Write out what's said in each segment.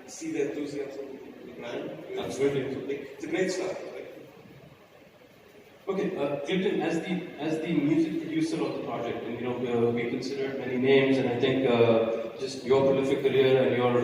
see the enthusiasm in the brand. Absolutely. It's a great start. Okay, Clinton, as the music producer of the project, and we considered many names, and I think just your prolific career and your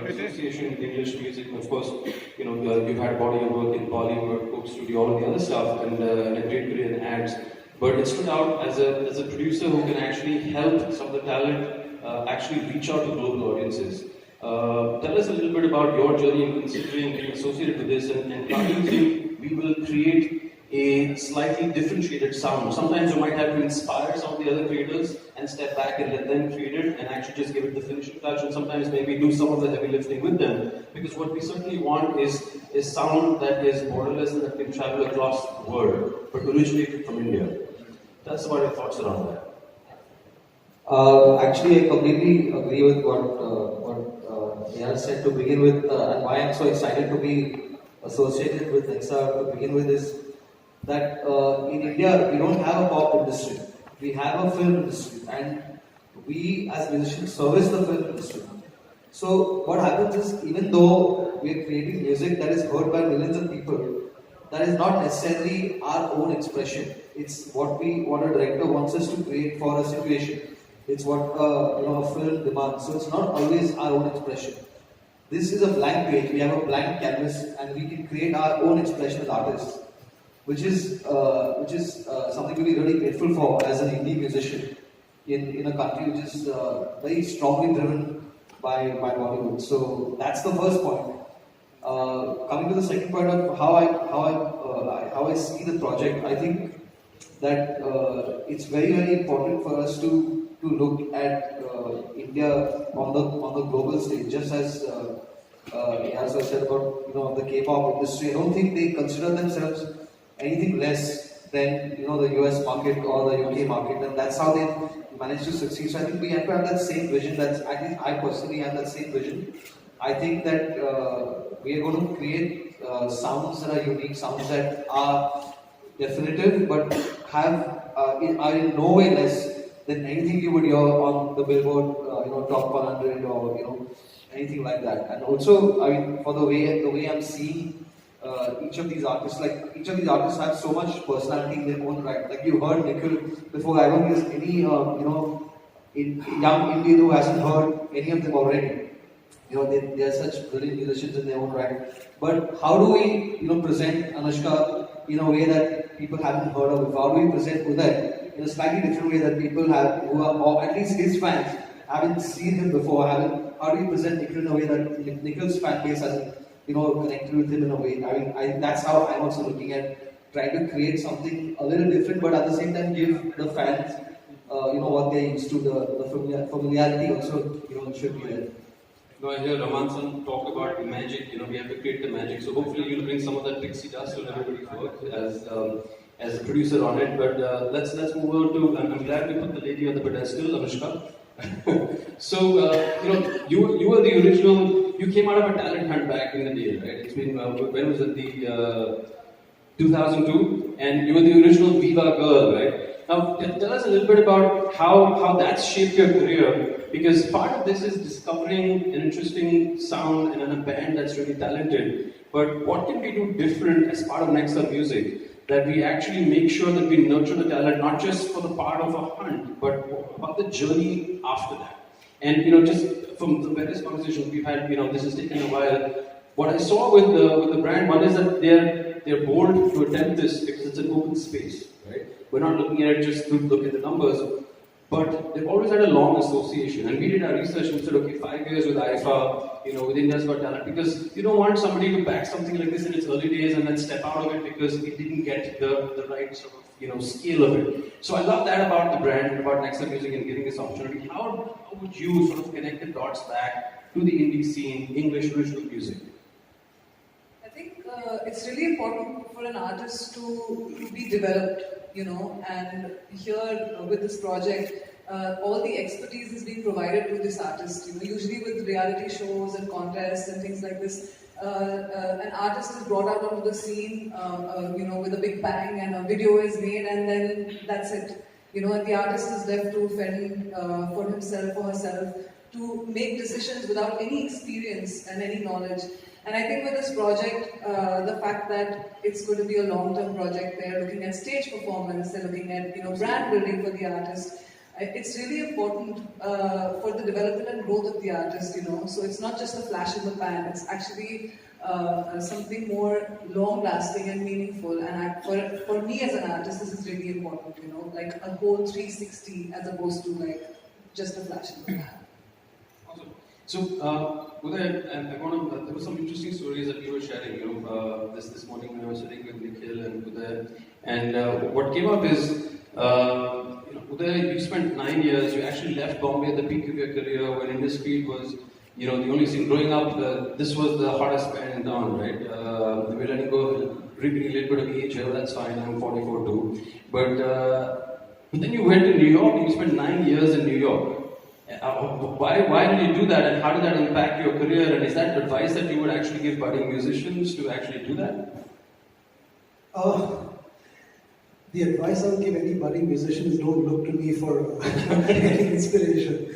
association with English music, and of course, you've had a body of work in Bollywood, Coke Studio, all of the other stuff, and a great career in ads. But it stood out as a producer who can actually help some of the talent actually reach out to global audiences. Tell us a little bit about your journey in considering being associated with this, and how do you think we will create a slightly differentiated sound? Sometimes you might have to inspire some of the other creators and step back and let them create it and actually just give it the finishing touch, and sometimes maybe do some of the heavy lifting with them. Because what we certainly want is sound that is borderless and that can travel across the world, but originated from India. That's what your thoughts around that. Actually, I completely agree with what Neha said to begin with, and why I'm so excited to be associated with Nexa to begin with is that in India we don't have a pop industry, we have a film industry, and we as musicians service the film industry. So what happens is, even though we are creating music that is heard by millions of people, that is not necessarily our own expression. It's what a director wants us to create for a situation. It's what a film demands. So it's not always our own expression. This is a blank page. We have a blank canvas, and we can create our own expression as artists, which is something to be really grateful for as an indie musician in a country which is very strongly driven by Bollywood. So that's the first point. Coming to the second point of how I see the project, I think that it's very, very important for us to look at India on the global stage, just as I said about the K-pop industry. I don't think they consider themselves anything less than the US market or the UK market, and that's how they manage to succeed. So I think we have to have that same vision. I personally have that same vision. I think that we are going to create sounds that are unique, sounds that are definitive, but are in no way less than anything you would hear on the Billboard, top 100 or anything like that. And also, I mean, for the way I'm seeing each of these artists have so much personality in their own right. Like you heard Nikhil before. I don't think there's any young Indian who hasn't heard any of them already. They are such brilliant musicians in their own right. But how do we present Anushka in a way that people haven't heard of before? How do we present Uday in a slightly different way that people have, who are, or at least his fans, haven't seen him before? How do we present Nikhil in a way that Nikhil's fan base hasn't connected with him in a way? I mean, that's how I'm also looking at trying to create something a little different, but at the same time give the fans what they're used to. The familiarity also should be there. I hear Raman talk about magic. We have to create the magic. So hopefully you'll bring some of that pixie dust on everybody's work as a producer on it. But let's move on to. I'm glad we put the lady on the pedestal, Anushka. So you were the original. You came out of a talent hunt back in the day, right? It's been when was it? The 2002, and you were the original Viva girl, right? Now, tell us a little bit about how that's shaped your career, because part of this is discovering an interesting sound and a band that's really talented. But what can we do different as part of Nexa Music, that we actually make sure that we nurture the talent, not just for the part of a hunt, but about the journey after that? And just from the various conversations we've had, this has taken a while. What I saw with the brand, one is that they're bold to attempt this because it's an open space, right? We're not looking at it just to look at the numbers, but they've always had a long association. And we did our research and said, okay, 5 years with IFA, with India's Got Talent, because you don't want somebody to back something like this in its early days and then step out of it because it didn't get the right sort of scale of it. So I love that about the brand, about Nexa Music and giving this opportunity. How would you sort of connect the dots back to the indie scene, English original music? I think it's really important for an artist to be developed, and here with this project, all the expertise is being provided to this artist. Usually with reality shows and contests and things like this, an artist is brought out onto the scene, with a big bang, and a video is made, and then that's it. And the artist is left to fend for himself or herself. to make decisions without any experience and any knowledge. And I think with this project, the fact that it's going to be a long-term project, they're looking at stage performance, they're looking at brand building for the artist. It's really important for the development and growth of the artist, So it's not just a flash in the pan. It's actually something more long-lasting and meaningful. And for me as an artist, this is really important, like a whole 360 as opposed to like just a flash in the pan. Awesome. So, Uday, there were some interesting stories that you were sharing, this morning when I was sitting with Nikhil and Uday. And what came up is, Uday, you spent 9 years, you actually left Bombay at the peak of your career when industry was, the only thing growing up, this was the hardest band in town, right? We're letting go, repeating a little bit of age here, that's fine, I'm 44 too. But then you went to New York and you spent 9 years in New York. Why did you do that, and how did that impact your career? And is that advice that you would actually give budding musicians to actually do that? The advice I would give any budding musician is don't look to me for any inspiration.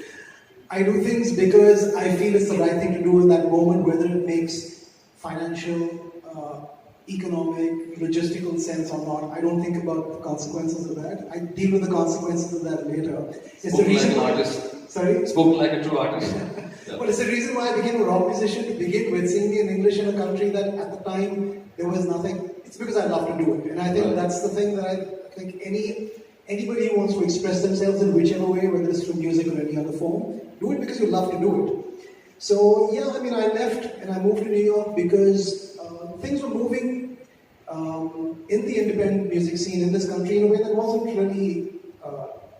I do things because I feel it's the right thing to do in that moment, whether it makes financial, economic, logistical sense or not. I don't think about the consequences of that. I deal with the consequences of that later. It's the reason like an artist. Sorry? Spoken like a true artist. Well, it's the reason why I became a rock musician to begin with, singing in English in a country that at the time there was nothing. It's because I love to do it. And I think that's the thing that I think anybody who wants to express themselves in whichever way, whether it's through music or any other form, do it because you love to do it. So yeah, I left and I moved to New York because things were moving in the independent music scene in this country in a way that wasn't really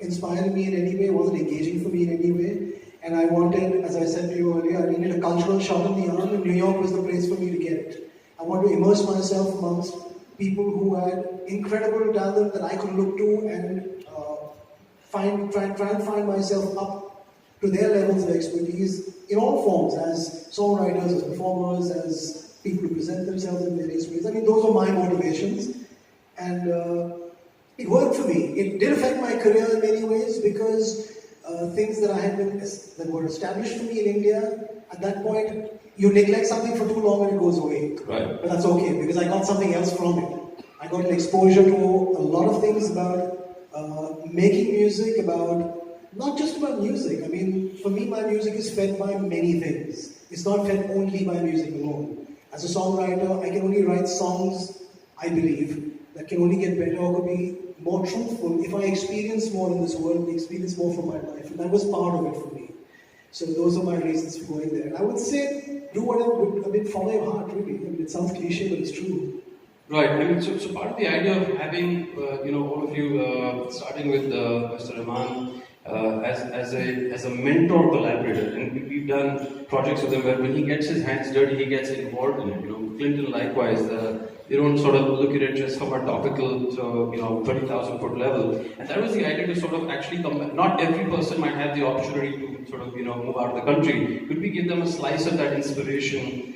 inspiring me in any way, wasn't engaging for me in any way. And I wanted, as I said to you earlier, I needed a cultural shot in the arm, and New York was the place for me to get it. I wanted to immerse myself amongst people who had incredible talent that I could look to and try and find myself up to their levels of expertise in all forms, as songwriters, as performers, as people who present themselves in various ways. Those were my motivations, and it worked for me. It did affect my career in many ways because things that were established for me in India, at that point, you neglect something for too long and it goes away. Right. But that's okay because I got something else from it. I got an exposure to a lot of things about making music, not just about music. For me, my music is fed by many things. It's not fed only by music alone. As a songwriter, I can only write songs, I believe, that can only get better or could be more truthful if I experience more in this world, experience more from my life. And that was part of it for me. So those are my reasons for going there. And I would say, do whatever, follow your heart, really. It sounds cliche, but it's true. Right. So part of the idea of having, all of you, starting with Mr. Rehman, as a mentor collaborator, and we've done projects with him where when he gets his hands dirty, he gets involved in it. Clinton likewise. They don't sort of look at it just from a topical, 30,000 foot level. And that was the idea to sort of actually come. Not every person might have the opportunity to sort of move out of the country. Could we give them a slice of that inspiration